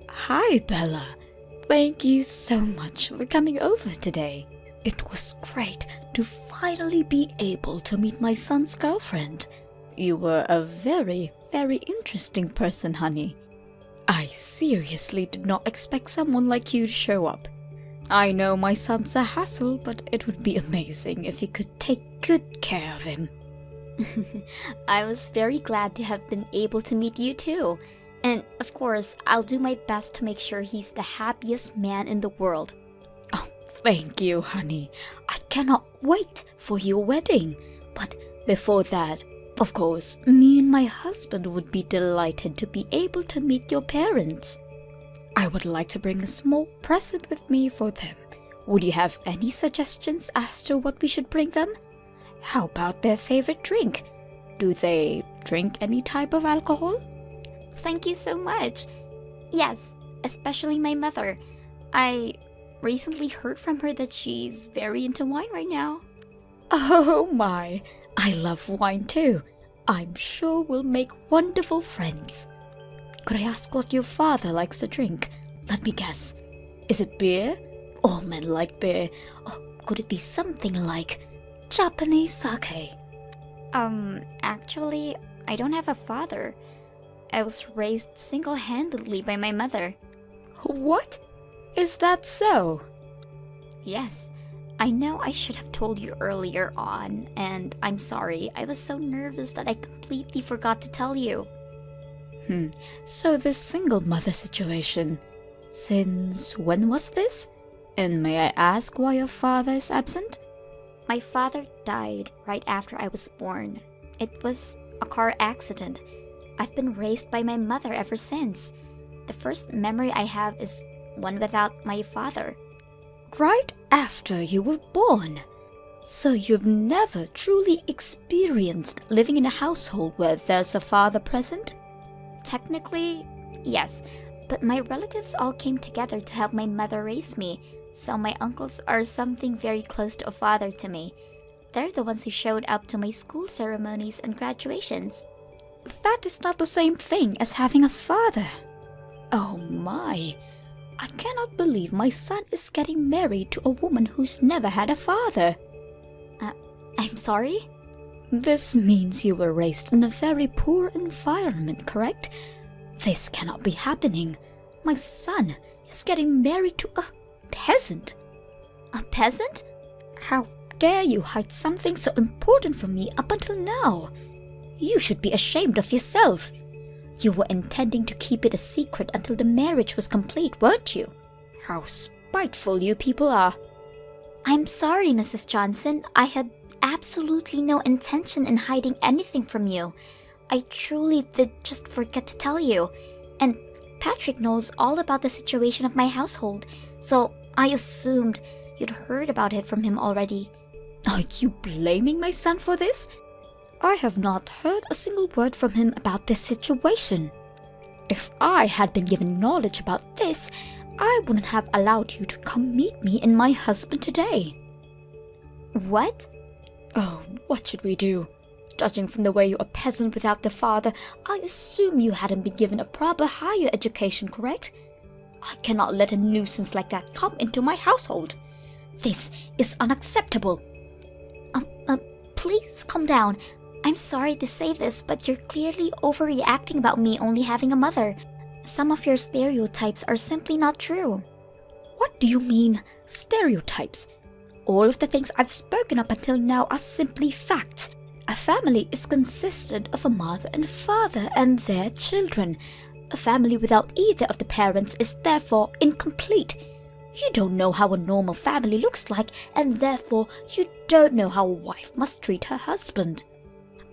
Hi, Bella. Thank you so much for coming over today. It was great to finally be able to meet my son's girlfriend. You were a very, very interesting person, honey. I seriously did not expect someone like you to show up. I know my son's a hassle, but it would be amazing if you could take good care of him. I was very glad to have been able to meet you too. And of course, I'll do my best to make sure he's the happiest man in the world. Oh, thank you, honey. I cannot wait for your wedding. But before that, of course, me and my husband would be delighted to be able to meet your parents. I would like to bring a small present with me for them. Would you have any suggestions as to what we should bring them? How about their favorite drink? Do they drink any type of alcohol? Thank you so much. Yes, especially my mother. I recently heard from her that she's very into wine right now. Oh my, I love wine too. I'm sure we'll make wonderful friends. Could I ask what your father likes to drink? Let me guess. Is it beer? All men like beer. Or could it be something like Japanese sake? Actually, I don't have a father. I was raised single-handedly by my mother. What? Is that so? Yes. I know I should have told you earlier on, and I'm sorry. I was so nervous that I completely forgot to tell you. So this single mother situation. Since when was this? And may I ask why your father is absent? My father died right after I was born. It was a car accident. I've been raised by my mother ever since. The first memory I have is one without my father. Right after you were born. So you've never truly experienced living in a household where there's a father present? Technically, yes, but my relatives all came together to help my mother raise me, so my uncles are something very close to a father to me. They're the ones who showed up to my school ceremonies and graduations. That is not the same thing as having a father. Oh my, I cannot believe my son is getting married to a woman who's never had a father. I'm sorry? This means you were raised in a very poor environment, correct? This cannot be happening. My son is getting married to a peasant. A peasant? How dare you hide something so important from me up until now? You should be ashamed of yourself. You were intending to keep it a secret until the marriage was complete, weren't you? How spiteful you people are. I'm sorry, Mrs. Johnson. I had absolutely no intention in hiding anything from you. I truly did just forget to tell you. And Patrick knows all about the situation of my household, so I assumed you'd heard about it from him already. Are you blaming my son for this? I have not heard a single word from him about this situation. If I had been given knowledge about this, I wouldn't have allowed you to come meet me and my husband today. What? Oh, what should we do? Judging from the way you're a peasant without the father, I assume you hadn't been given a proper higher education, correct? I cannot let a nuisance like that come into my household. This is unacceptable. Please calm down. I'm sorry to say this, but you're clearly overreacting about me only having a mother. Some of your stereotypes are simply not true. What do you mean, stereotypes? All of the things I've spoken up until now are simply facts. A family is consisted of a mother and father and their children. A family without either of the parents is therefore incomplete. You don't know how a normal family looks like, and therefore you don't know how a wife must treat her husband.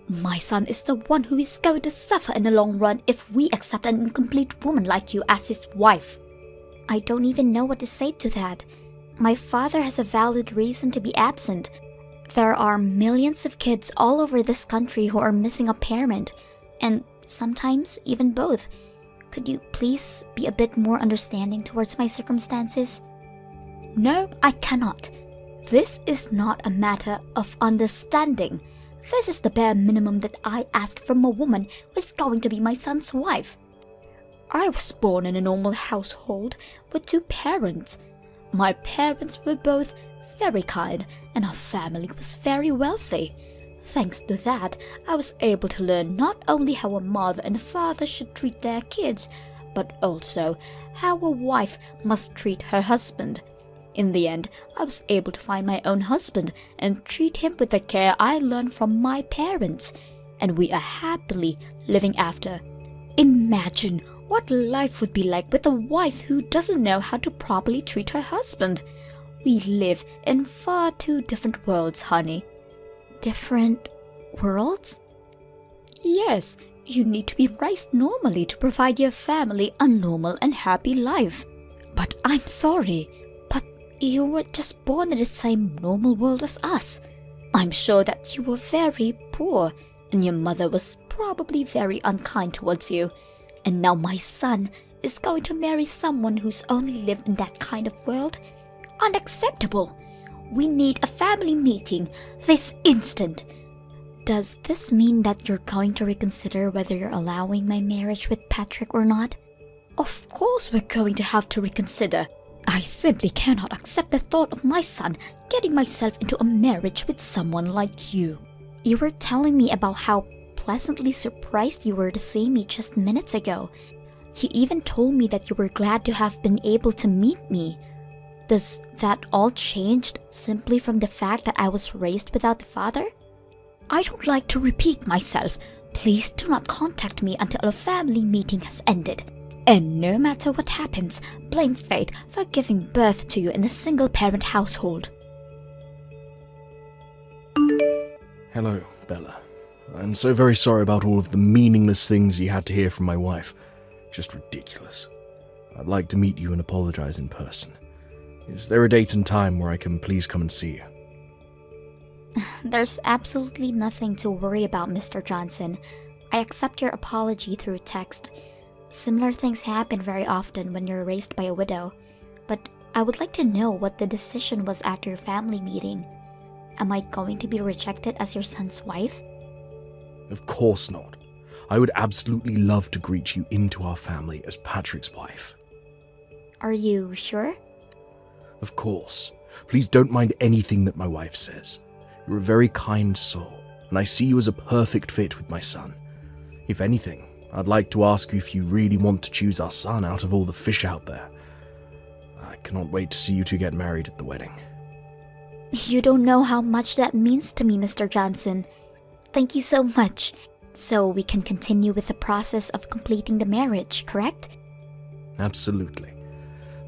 My son is the one who is going to suffer in the long run if we accept an incomplete woman like you as his wife. I don't even know what to say to that. My father has a valid reason to be absent. There are millions of kids all over this country who are missing a parent, and sometimes even both. Could you please be a bit more understanding towards my circumstances? No, I cannot. This is not a matter of understanding. This is the bare minimum that I ask from a woman who is going to be my son's wife. I was born in a normal household with two parents. My parents were both very kind, and our family was very wealthy. Thanks to that, I was able to learn not only how a mother and father should treat their kids, but also how a wife must treat her husband. In the end, I was able to find my own husband and treat him with the care I learned from my parents, and we are happily living after. Imagine what life would be like with a wife who doesn't know how to properly treat her husband. We live in far too different worlds, honey. Different worlds? Yes, you need to be raised normally to provide your family a normal and happy life. But I'm sorry, but you were just born in the same normal world as us. I'm sure that you were very poor, and your mother was probably very unkind towards you. And now my son is going to marry someone who's only lived in that kind of world? Unacceptable! We need a family meeting this instant. Does this mean that you're going to reconsider whether you're allowing my marriage with Patrick or not? Of course we're going to have to reconsider. I simply cannot accept the thought of my son getting myself into a marriage with someone like you. You were telling me about how pleasantly surprised you were to see me just minutes ago. You even told me that you were glad to have been able to meet me. Does that all change simply from the fact that I was raised without a father? I don't like to repeat myself. Please do not contact me until a family meeting has ended. And no matter what happens, blame fate for giving birth to you in a single-parent household. Hello, Bella. I'm so very sorry about all of the meaningless things you had to hear from my wife. Just ridiculous. I'd like to meet you and apologize in person. Is there a date and time where I can please come and see you? There's absolutely nothing to worry about, Mr. Johnson. I accept your apology through text. Similar things happen very often when you're raised by a widow. But I would like to know what the decision was after your family meeting. Am I going to be rejected as your son's wife? Of course not. I would absolutely love to greet you into our family as Patrick's wife. Are you sure? Of course. Please don't mind anything that my wife says. You're a very kind soul, and I see you as a perfect fit with my son. If anything, I'd like to ask you if you really want to choose our son out of all the fish out there. I cannot wait to see you two get married at the wedding. You don't know how much that means to me, Mr. Johnson. Thank you so much. So we can continue with the process of completing the marriage, correct? Absolutely.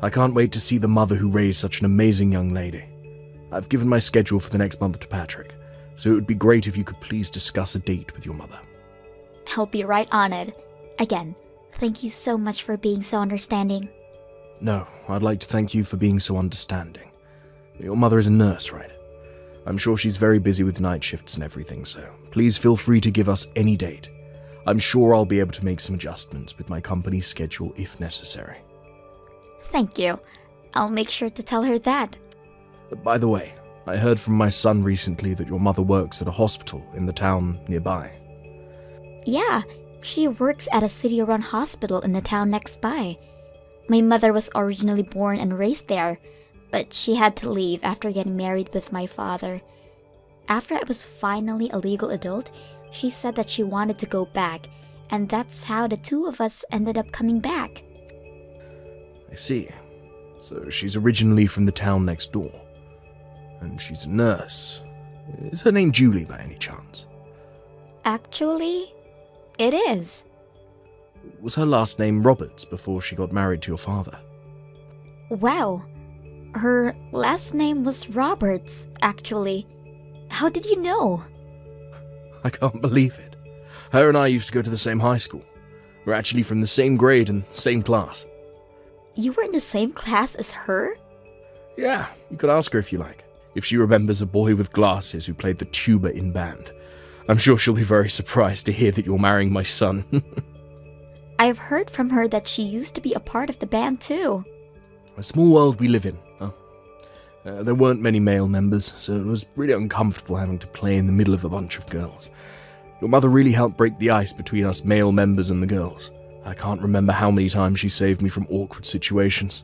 I can't wait to see the mother who raised such an amazing young lady. I've given my schedule for the next month to Patrick, so it would be great if you could please discuss a date with your mother. I'll be right on it. Again, thank you so much for being so understanding. No, I'd like to thank you for being so understanding. Your mother is a nurse, right? I'm sure she's very busy with night shifts and everything, so please feel free to give us any date. I'm sure I'll be able to make some adjustments with my company's schedule if necessary. Thank you. I'll make sure to tell her that. By the way, I heard from my son recently that your mother works at a hospital in the town nearby. Yeah, she works at a city-run hospital in the town next by. My mother was originally born and raised there, but she had to leave after getting married with my father. After I was finally a legal adult, she said that she wanted to go back, and that's how the two of us ended up coming back. I see. So she's originally from the town next door. And she's a nurse. Is her name Julie by any chance? Actually, it is. Was her last name Roberts before she got married to your father? Wow. Her last name was Roberts, actually. How did you know? I can't believe it. Her and I used to go to the same high school. We're actually from the same grade and same class. You were in the same class as her? Yeah, you could ask her if you like. If she remembers a boy with glasses who played the tuba in band. I'm sure she'll be very surprised to hear that you're marrying my son. I've heard from her that she used to be a part of the band too. A small world we live in, huh? There weren't many male members, so it was really uncomfortable having to play in the middle of a bunch of girls. Your mother really helped break the ice between us male members and the girls. I can't remember how many times she saved me from awkward situations.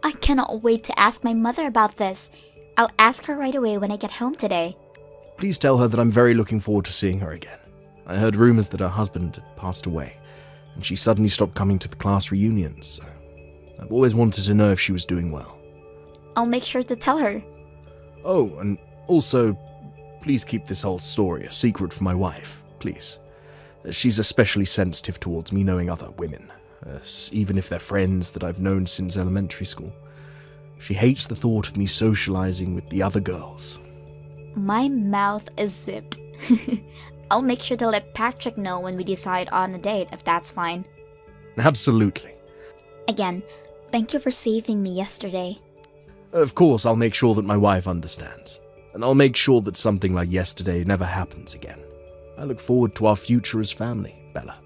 I cannot wait to ask my mother about this. I'll ask her right away when I get home today. Please tell her that I'm very looking forward to seeing her again. I heard rumors that her husband had passed away, and she suddenly stopped coming to the class reunions, so I've always wanted to know if she was doing well. I'll make sure to tell her. Oh, and also, please keep this whole story a secret from my wife, please. She's especially sensitive towards me knowing other women, even if they're friends that I've known since elementary school. She hates the thought of me socializing with the other girls. My mouth is zipped. I'll make sure to let Patrick know when we decide on a date, if that's fine. Absolutely. Again, thank you for saving me yesterday. Of course, I'll make sure that my wife understands. And I'll make sure that something like yesterday never happens again. I look forward to our future as family, Bella.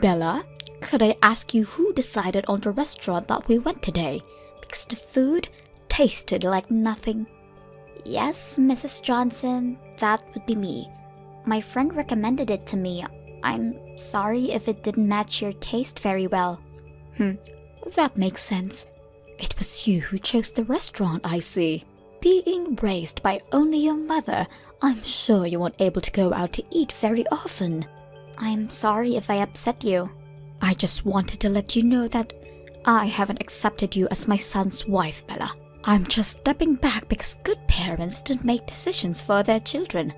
Bella, could I ask you who decided on the restaurant that we went today? Because the food tasted like nothing. Yes, Mrs. Johnson, that would be me. My friend recommended it to me. I'm sorry if it didn't match your taste very well. That makes sense. It was you who chose the restaurant, I see. Being raised by only your mother, I'm sure you weren't able to go out to eat very often. I'm sorry if I upset you. I just wanted to let you know that I haven't accepted you as my son's wife, Bella. I'm just stepping back because good parents don't make decisions for their children.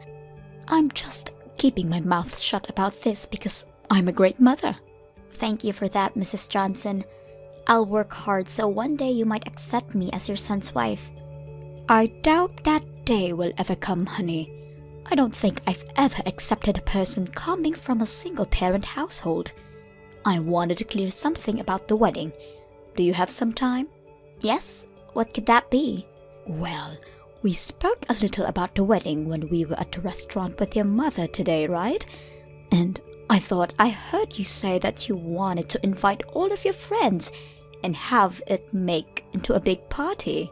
I'm just keeping my mouth shut about this because I'm a great mother. Thank you for that, Mrs. Johnson. I'll work hard so one day you might accept me as your son's wife. I doubt that day will ever come, honey. I don't think I've ever accepted a person coming from a single-parent household. I wanted to clear something about the wedding. Do you have some time? Yes? What could that be? Well, we spoke a little about the wedding when we were at the restaurant with your mother today, right? And I thought I heard you say that you wanted to invite all of your friends and have it make into a big party.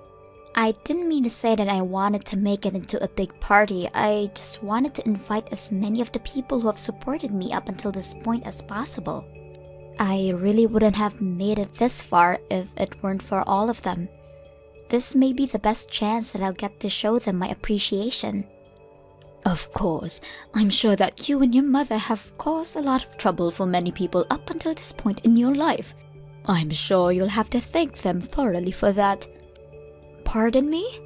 I didn't mean to say that I wanted to make it into a big party. I just wanted to invite as many of the people who have supported me up until this point as possible. I really wouldn't have made it this far if it weren't for all of them. This may be the best chance that I'll get to show them my appreciation. Of course, I'm sure that you and your mother have caused a lot of trouble for many people up until this point in your life. I'm sure you'll have to thank them thoroughly for that. Pardon me?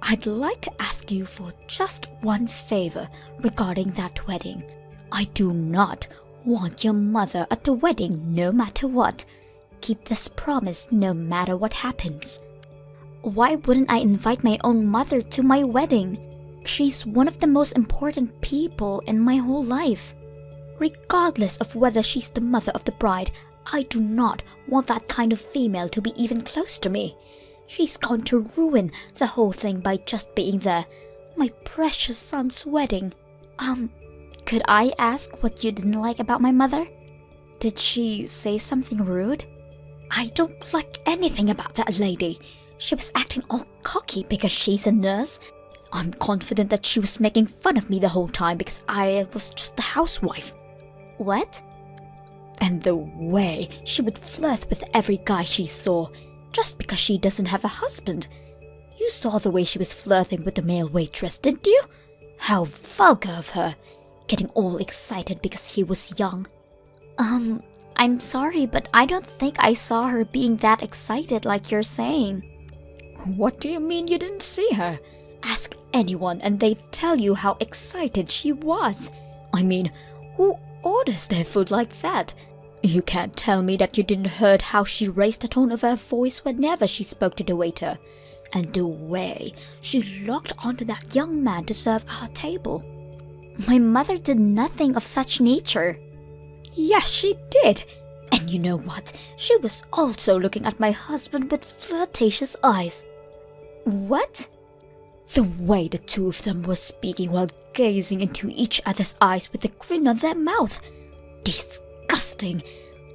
I'd like to ask you for just one favor regarding that wedding. I do not want your mother at the wedding no matter what. Keep this promise no matter what happens. Why wouldn't I invite my own mother to my wedding? She's one of the most important people in my whole life. Regardless of whether she's the mother of the bride, I do not want that kind of female to be even close to me. She's going to ruin the whole thing by just being there. My precious son's wedding. Could I ask what you didn't like about my mother? Did she say something rude? I don't like anything about that lady. She was acting all cocky because she's a nurse. I'm confident that she was making fun of me the whole time because I was just a housewife. What? And the way she would flirt with every guy she saw, just because she doesn't have a husband. You saw the way she was flirting with the male waitress, didn't you? How vulgar of her, getting all excited because he was young. I'm sorry, but I don't think I saw her being that excited like you're saying. What do you mean you didn't see her? Ask anyone and they'd tell you how excited she was. I mean, who orders their food like that? You can't tell me that you didn't heard how she raised the tone of her voice whenever she spoke to the waiter. And the way she locked onto that young man to serve our table. My mother did nothing of such nature. Yes, she did. And you know what? She was also looking at my husband with flirtatious eyes. What? The way the two of them were speaking while gazing into each other's eyes with a grin on their mouth. Disgusting.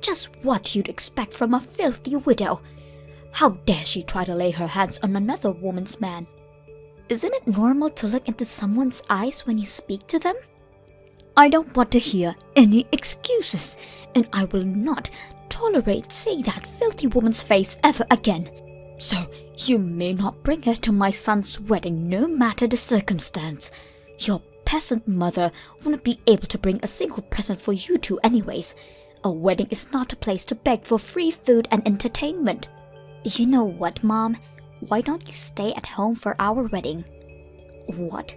Just what you'd expect from a filthy widow. How dare she try to lay her hands on another woman's man? Isn't it normal to look into someone's eyes when you speak to them? I don't want to hear any excuses, and I will not tolerate seeing that filthy woman's face ever again. So, you may not bring her to my son's wedding no matter the circumstance. Your peasant mother wouldn't be able to bring a single present for you two anyways. A wedding is not a place to beg for free food and entertainment. You know what, Mom? Why don't you stay at home for our wedding? What?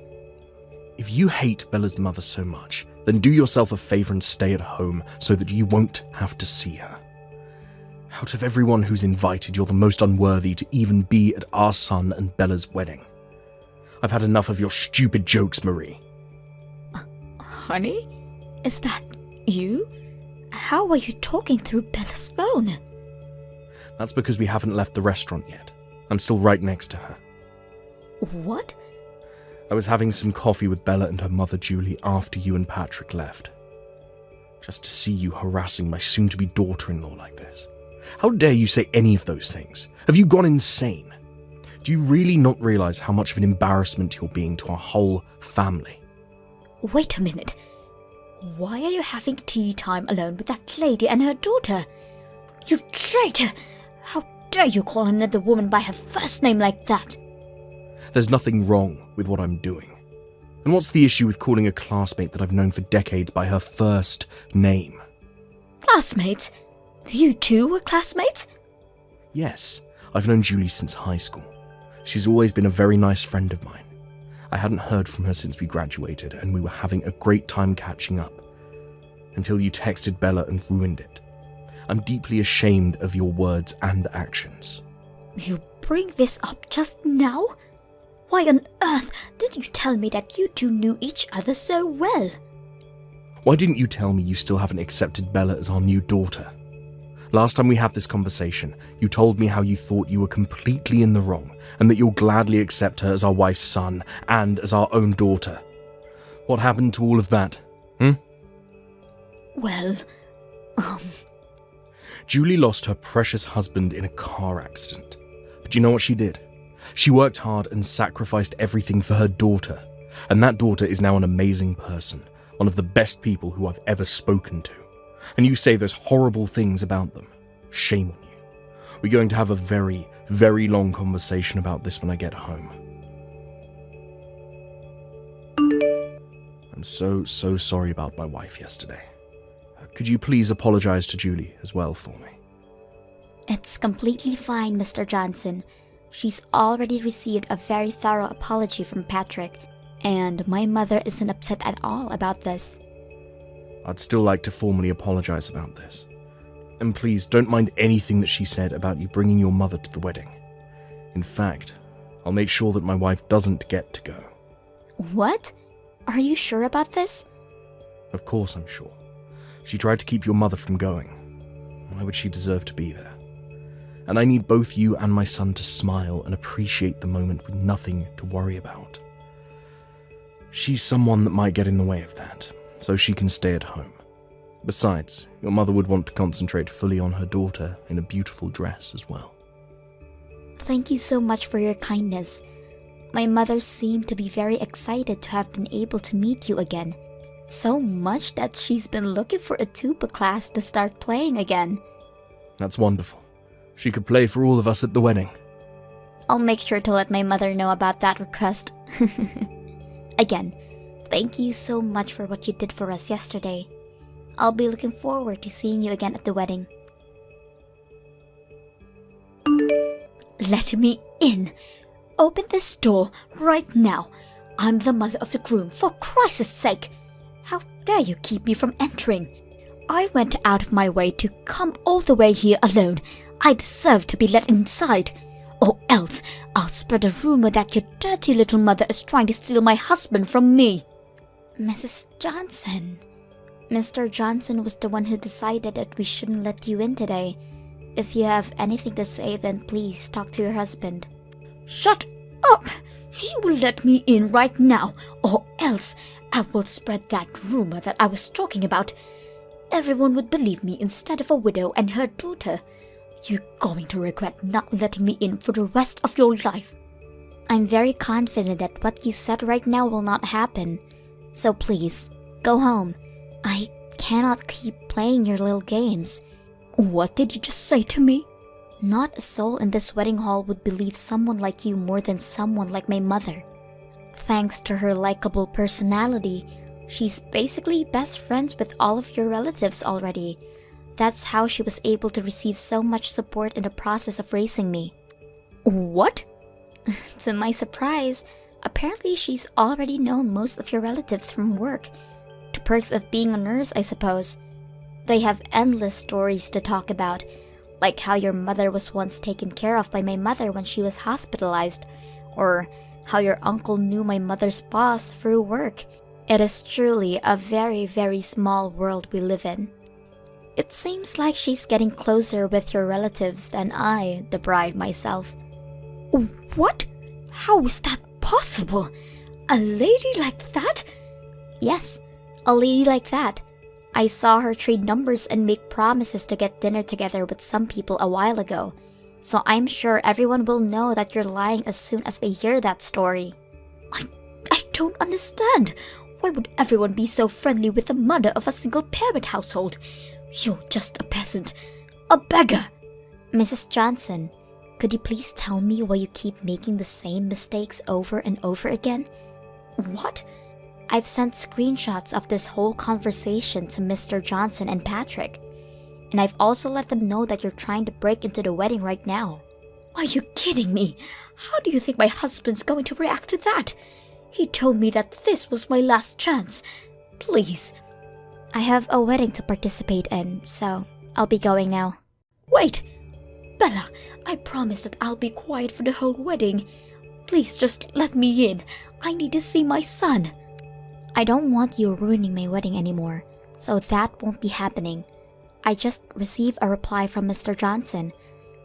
If you hate Bella's mother so much, then do yourself a favor and stay at home so that you won't have to see her. Out of everyone who's invited, you're the most unworthy to even be at our son and Bella's wedding. I've had enough of your stupid jokes, Marie. Honey? Is that you? How are you talking through Bella's phone? That's because we haven't left the restaurant yet. I'm still right next to her. What? I was having some coffee with Bella and her mother Julie after you and Patrick left. Just to see you harassing my soon-to-be daughter-in-law like this. How dare you say any of those things? Have you gone insane? Do you really not realize how much of an embarrassment you're being to our whole family? Wait a minute. Why are you having tea time alone with that lady and her daughter? You traitor! How dare you call another woman by her first name like that? There's nothing wrong with what I'm doing. And what's the issue with calling a classmate that I've known for decades by her first name? Classmates? You two were classmates? Yes, I've known Julie since high school. She's always been a very nice friend of mine. I hadn't heard from her since we graduated, and we were having a great time catching up. Until you texted Bella and ruined it. I'm deeply ashamed of your words and actions. You bring this up just now? Why on earth didn't you tell me that you two knew each other so well? Why didn't you tell me you still haven't accepted Bella as our new daughter? Last time we had this conversation, you told me how you thought you were completely in the wrong and that you'll gladly accept her as our wife's son and as our own daughter. What happened to all of that? Well, Julie lost her precious husband in a car accident. But you know what she did? She worked hard and sacrificed everything for her daughter. And that daughter is now an amazing person, one of the best people who I've ever spoken to. And you say those horrible things about them. Shame on you. We're going to have a very, very long conversation about this when I get home. I'm so sorry about my wife yesterday. Could you please apologize to Julie as well for me? It's completely fine, Mr. Johnson. She's already received a very thorough apology from Patrick, and my mother isn't upset at all about this. I'd still like to formally apologize about this. And please don't mind anything that she said about you bringing your mother to the wedding. In fact, I'll make sure that my wife doesn't get to go. What? Are you sure about this? Of course I'm sure. She tried to keep your mother from going. Why would she deserve to be there? And I need both you and my son to smile and appreciate the moment with nothing to worry about. She's someone that might get in the way of that, so she can stay at home. Besides, your mother would want to concentrate fully on her daughter in a beautiful dress as well. Thank you so much for your kindness. My mother seemed to be very excited to have been able to meet you again. So much that she's been looking for a tuba class to start playing again. That's wonderful. She could play for all of us at the wedding. I'll make sure to let my mother know about that request. Again, thank you so much for what you did for us yesterday. I'll be looking forward to seeing you again at the wedding. Let me in. Open this door right now. I'm the mother of the groom, for Christ's sake. How dare you keep me from entering? I went out of my way to come all the way here alone. I deserve to be let inside. Or else I'll spread a rumor that your dirty little mother is trying to steal my husband from me. Mrs. Johnson. Mr. Johnson was the one who decided that we shouldn't let you in today. If you have anything to say, then please talk to your husband. Shut up! You will let me in right now, or else I will spread that rumor that I was talking about. Everyone would believe me instead of a widow and her daughter. You're going to regret not letting me in for the rest of your life. I'm very confident that what you said right now will not happen. So please, go home. I cannot keep playing your little games. What did you just say to me? Not a soul in this wedding hall would believe someone like you more than someone like my mother. Thanks to her likable personality, she's basically best friends with all of your relatives already. That's how she was able to receive so much support in the process of raising me. What? To my surprise, apparently she's already known most of your relatives from work. The perks of being a nurse, I suppose. They have endless stories to talk about, like how your mother was once taken care of by my mother when she was hospitalized, or how your uncle knew my mother's boss through work. It is truly a very, very small world we live in. It seems like she's getting closer with your relatives than I, the bride myself. What? How is that possible? A lady like that? Yes, a lady like that. I saw her trade numbers and make promises to get dinner together with some people a while ago. So I'm sure everyone will know that you're lying as soon as they hear that story. I don't understand. Why would everyone be so friendly with the mother of a single-parent household? You're just a peasant. A beggar. Mrs. Johnson, could you please tell me why you keep making the same mistakes over and over again? What? I've sent screenshots of this whole conversation to Mr. Johnson and Patrick. And I've also let them know that you're trying to break into the wedding right now. Are you kidding me? How do you think my husband's going to react to that? He told me that this was my last chance. Please. I have a wedding to participate in, so I'll be going now. Wait! Bella, I promise that I'll be quiet for the whole wedding. Please just let me in. I need to see my son. I don't want you ruining my wedding anymore, so that won't be happening. I just received a reply from Mr. Johnson.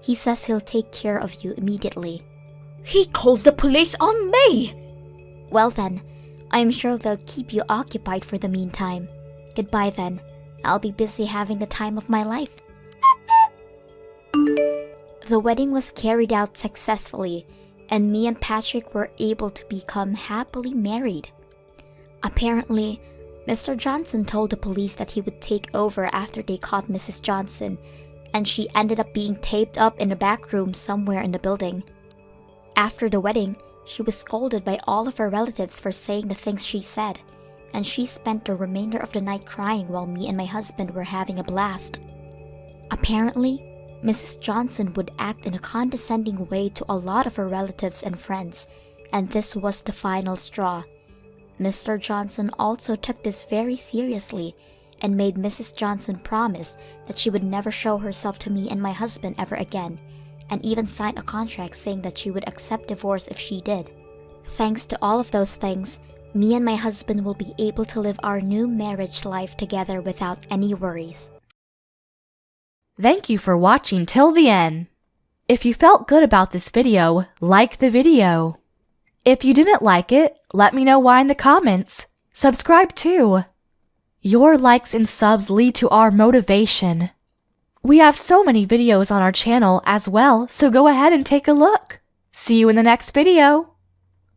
He says he'll take care of you immediately. He called the police on me! Well then, I'm sure they'll keep you occupied for the meantime. Goodbye then. I'll be busy having the time of my life. The wedding was carried out successfully, and me and Patrick were able to become happily married. Apparently, Mr. Johnson told the police that he would take over after they caught Mrs. Johnson, and she ended up being taped up in a back room somewhere in the building. After the wedding, she was scolded by all of her relatives for saying the things she said, and she spent the remainder of the night crying while me and my husband were having a blast. Apparently, Mrs. Johnson would act in a condescending way to a lot of her relatives and friends, and this was the final straw. Mr. Johnson also took this very seriously and made Mrs. Johnson promise that she would never show herself to me and my husband ever again, and even sign a contract saying that she would accept divorce if she did. Thanks to all of those things, me and my husband will be able to live our new marriage life together without any worries. Thank you for watching till the end. If you felt good about this video, like the video. If you didn't like it, let me know why in the comments. Subscribe too. Your likes and subs lead to our motivation. We have so many videos on our channel as well, so go ahead and take a look. See you in the next video.